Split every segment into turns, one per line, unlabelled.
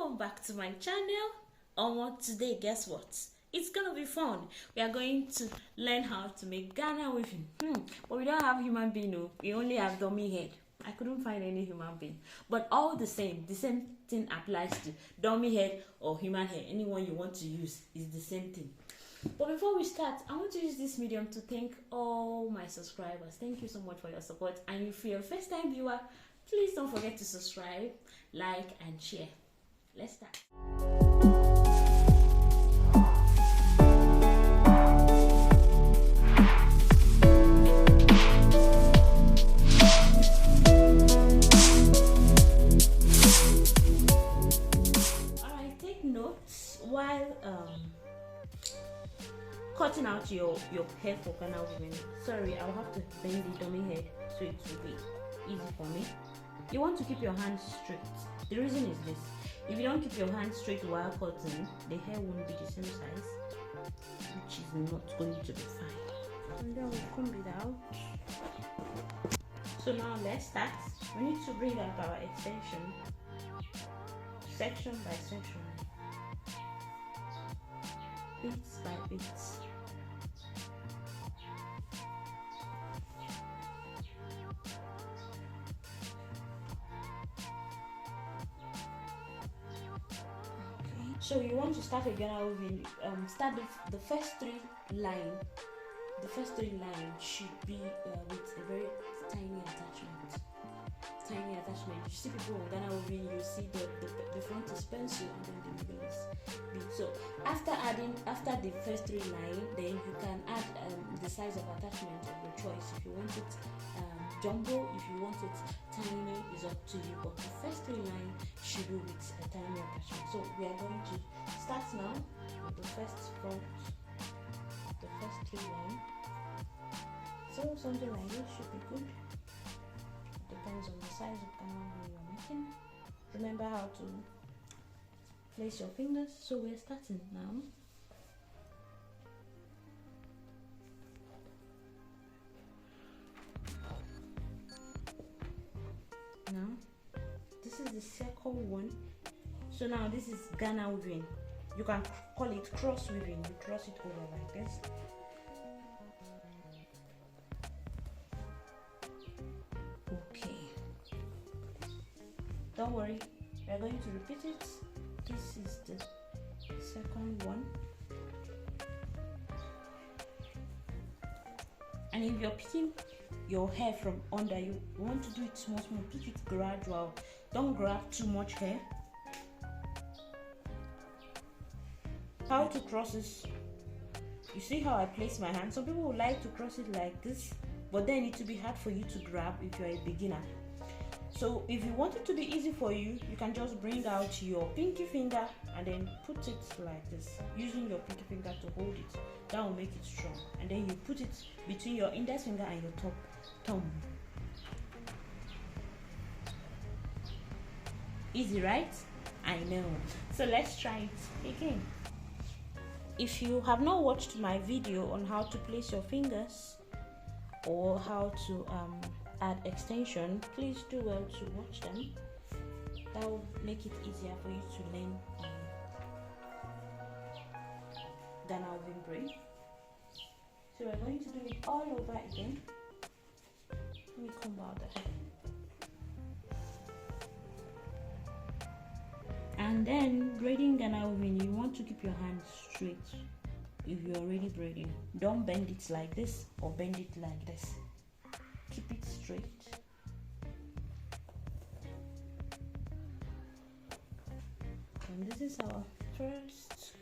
welcome back to my channel. Today, guess what? It's gonna be fun. We are going to learn how to make Ghana weaving. But we don't have human being, no. We only have dummy head. I couldn't find any human being, but all the same thing applies to dummy head or human hair. Anyone you want to use is the same thing. But before we start, I want to use this medium to thank all my subscribers. Thank you so much for your support. And if you're a first time viewer, please don't forget to subscribe, like, and share. Let's start. Alright, take notes while cutting out your hair for Ghana weaving. Sorry, I'll have to bend the dummy head so it will be easy for me. You want to keep your hands straight. The reason is this: if you don't keep your hands straight while cutting, the hair won't be the same size, which is not going to be fine. And then we'll comb it out. So now let's start. We need to bring out our extension section by section, bits by bits. So you want to start a Ghana weaving. Start with the first three lines. The first three lines should be with a very tiny attachment. You see people in Ghana weaving, you see the front is pencil and then the middle is bead. So after the first three lines, then you can add the size of attachment of your choice. If you want it jumbo, if you want it tiny, is up to you. But the first three lines should be with a tiny attachment. So we are going to start now with the first three lines. So something like this should be good. Depends on the size of Ghana you are making. Remember how to place your fingers. So we're starting now. Now this is the second one. So now this is Ghana weaving. You can call it cross weaving. You cross it over like this. Okay, don't worry, we are going to repeat it. This is the second one. And if you're picking your hair from under, you want to do it small, pick it gradual. Don't grab too much hair. How to cross this? You see how I place my hand? Some people would like to cross it like this, but then it will be hard for you to grab if you're a beginner. So if you want it to be easy for you, you can just bring out your pinky finger and then put it like this, using your pinky finger to hold it. That will make it strong. And then you put it between your index finger and your top thumb. Easy, right? I know. So let's try it again. If you have not watched my video on how to place your fingers or how to add extension, please do well to watch them. That will make it easier for you to learn Ghana weaving braid. So we're going to do it all over again. Let me comb out the hair. And then braiding Ghana weaving, you want to keep your hands straight. If you're already braiding, don't bend it like this or bend it like this. Keep it straight. And this is our first.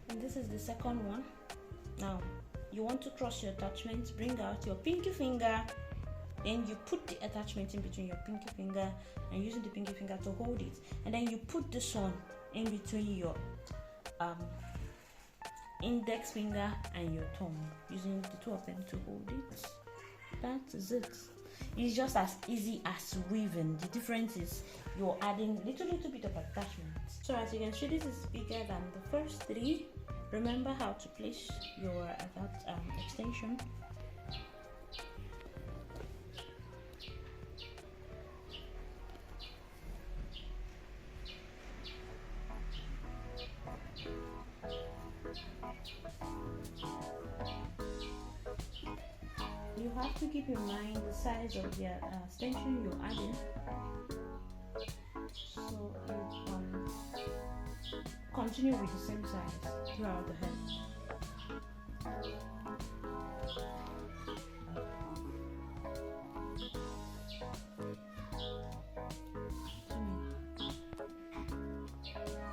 And this is the second one. Now you want to cross your attachments, bring out your pinky finger, then you put the attachment in between your pinky finger and using the pinky finger to hold it, and then you put this one in between your index finger and your thumb, using the two of them to hold it. That is it. It's just as easy as weaving. The difference is you're adding little bit of attachment. So as you can see, this is bigger than the first three. Remember how to place your extension. You have to keep in mind the size of the extension you're adding, so you continue with the same size throughout the head.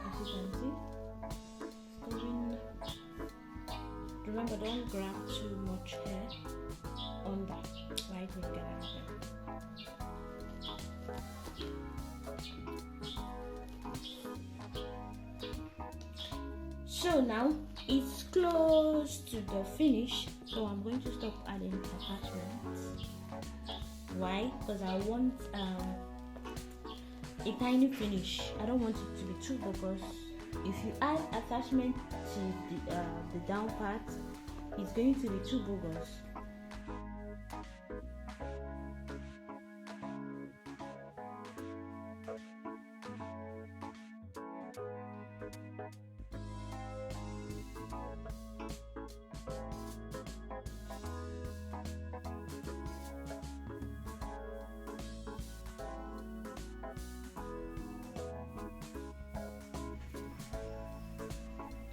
As you can see, going. Remember, don't grab too much hair on that right wing canal. So now it's close to the finish, so I'm going to stop adding attachments. Why? Because I want a tiny finish. I don't want it to be too bogus. If you add attachment to the down part, it's going to be too bogus.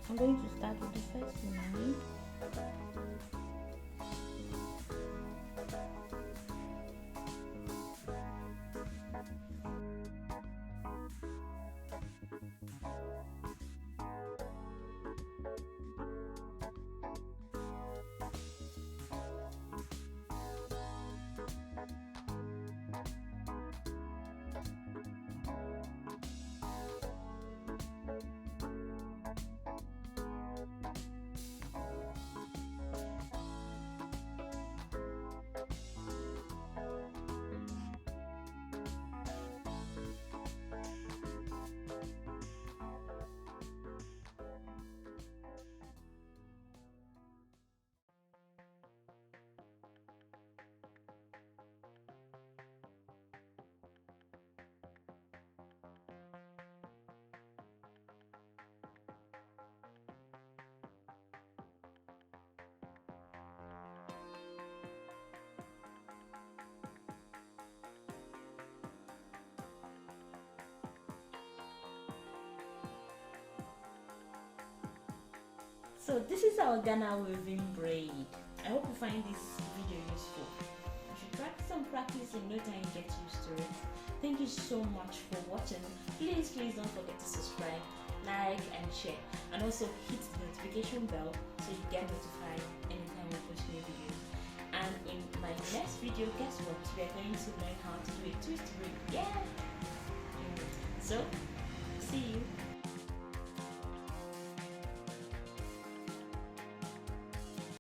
I'm going to start with the first line. So this is our Ghana weaving braid. I hope you find this video useful. You should practice and practice, in no time you get used to it. Thank you so much for watching. Please don't forget to subscribe, like and share, and also hit the notification bell so you get notified anytime we post new videos. And in my next video, guess what? We are going to learn how to do a twist braid. Yeah! So, see you.